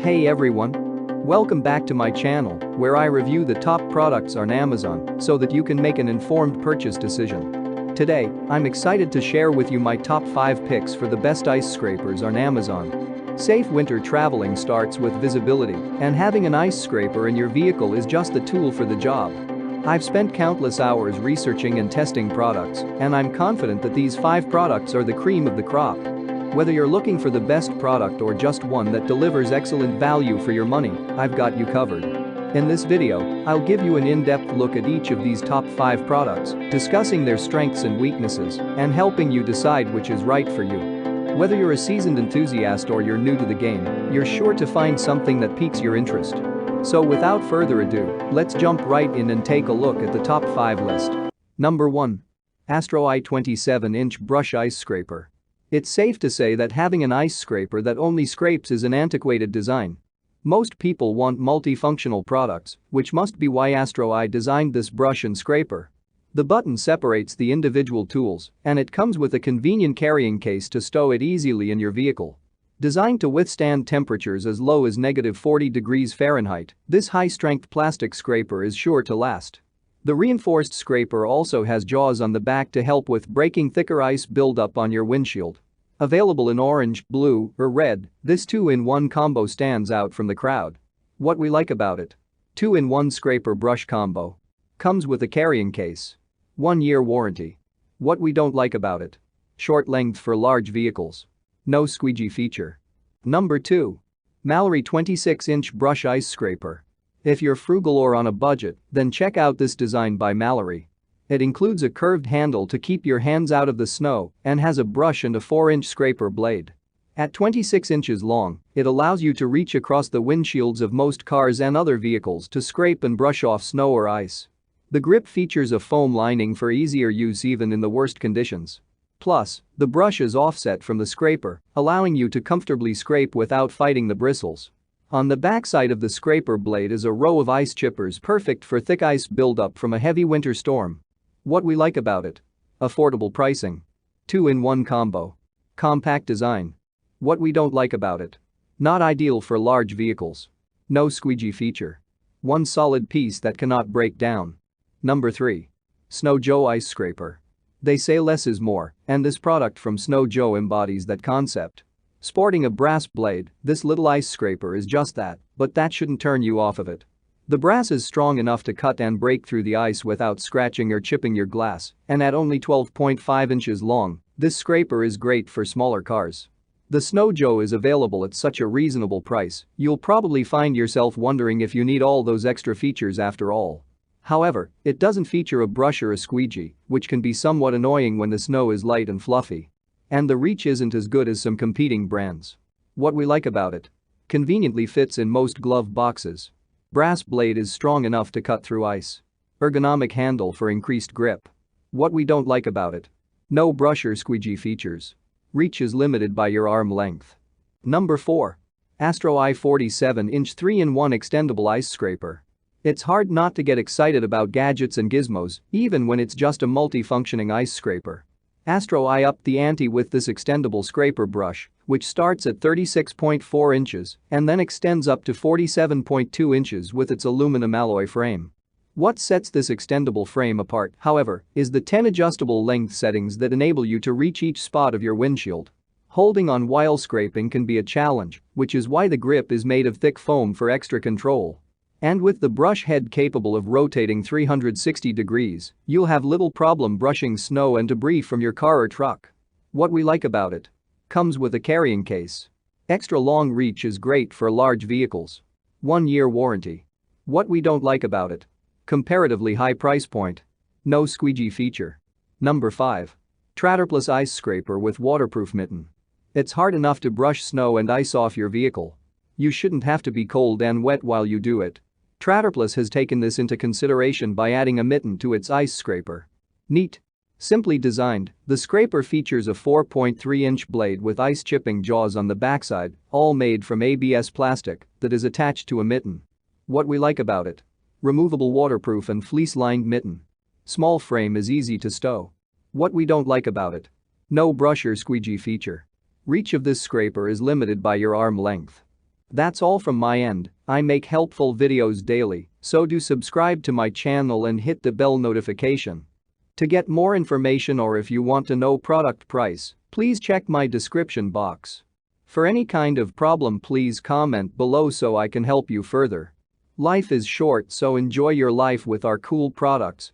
Hey everyone! Welcome back to my channel, where I review the top products on Amazon so that you can make an informed purchase decision. Today, I'm excited to share with you my top 5 picks for the best ice scrapers on Amazon. Safe winter traveling starts with visibility, and having an ice scraper in your vehicle is just the tool for the job. I've spent countless hours researching and testing products, and I'm confident that these 5 products are the cream of the crop. Whether you're looking for the best product or just one that delivers excellent value for your money, I've got you covered. In this video, I'll give you an in-depth look at each of these top 5 products, discussing their strengths and weaknesses, and helping you decide which is right for you. Whether you're a seasoned enthusiast or you're new to the game, you're sure to find something that piques your interest. So without further ado, let's jump right in and take a look at the top 5 list. Number 1. Astro i 27-inch Brush Ice Scraper. It's safe to say that having an ice scraper that only scrapes is an antiquated design. Most people want multifunctional products, which must be why Astro i designed this brush and scraper. The button separates the individual tools, and it comes with a convenient carrying case to stow it easily in your vehicle. Designed to withstand temperatures as low as -40 degrees Fahrenheit, this high-strength plastic scraper is sure to last. The reinforced scraper also has jaws on the back to help with breaking thicker ice buildup on your windshield. Available in orange, blue, or red, this 2-in-1 combo stands out from the crowd. What we like about it: 2-in-1 scraper brush combo. Comes with a carrying case. 1-year warranty. What we don't like about it: short length for large vehicles. No squeegee feature. Number 2. Mallory 26-inch Brush Ice Scraper. If you're frugal or on a budget, then check out this design by Mallory. It includes a curved handle to keep your hands out of the snow and has a brush and a 4-inch scraper blade. At 26 inches long, it allows you to reach across the windshields of most cars and other vehicles to scrape and brush off snow or ice. The grip features a foam lining for easier use even in the worst conditions. Plus, the brush is offset from the scraper, allowing you to comfortably scrape without fighting the bristles. On the backside of the scraper blade is a row of ice chippers perfect for thick ice buildup from a heavy winter storm. What we like about it: affordable pricing. 2-in-1 combo. Compact design. What we don't like about it: not ideal for large vehicles. No squeegee feature. One solid piece that cannot break down. Number 3. Snow Joe Ice Scraper. They say less is more, and this product from Snow Joe embodies that concept. Sporting a brass blade, this little ice scraper is just that, but that shouldn't turn you off of it. The brass is strong enough to cut and break through the ice without scratching or chipping your glass, and at only 12.5 inches long, this scraper is great for smaller cars. The Snow Joe is available at such a reasonable price, you'll probably find yourself wondering if you need all those extra features after all. However, it doesn't feature a brush or a squeegee, which can be somewhat annoying when the snow is light and fluffy. And the reach isn't as good as some competing brands. What we like about it: conveniently fits in most glove boxes. Brass blade is strong enough to cut through ice. Ergonomic handle for increased grip. What we don't like about it: no brush or squeegee features. Reach is limited by your arm length. Number 4. Astro i 47-inch 3-in-1 extendable ice scraper. It's hard not to get excited about gadgets and gizmos, even when it's just a multi-functioning ice scraper. Astro i upped the ante with this extendable scraper brush, which starts at 36.4 inches and then extends up to 47.2 inches with its aluminum alloy frame. What sets this extendable frame apart, however, is the 10 adjustable length settings that enable you to reach each spot of your windshield. Holding on while scraping can be a challenge, which is why the grip is made of thick foam for extra control. And with the brush head capable of rotating 360 degrees, you'll have little problem brushing snow and debris from your car or truck. What we like about it: comes with a carrying case. Extra long reach is great for large vehicles. 1-year warranty. What we don't like about it: comparatively high price point. No squeegee feature. Number 5. Traderplus Ice Scraper with Waterproof Mitten. It's hard enough to brush snow and ice off your vehicle. You shouldn't have to be cold and wet while you do it. Traderplus has taken this into consideration by adding a mitten to its ice scraper. Neat. Simply designed, the scraper features a 4.3-inch blade with ice-chipping jaws on the backside, all made from ABS plastic that is attached to a mitten. What we like about it: removable waterproof and fleece-lined mitten. Small frame is easy to stow. What we don't like about it: no brush or squeegee feature. Reach of this scraper is limited by your arm length. That's all from my end. I make helpful videos daily, so do subscribe to my channel and hit the bell notification. To get more information or if you want to know product price, please check my description box. For any kind of problem, please comment below so I can help you further. Life is short, so enjoy your life with our cool products.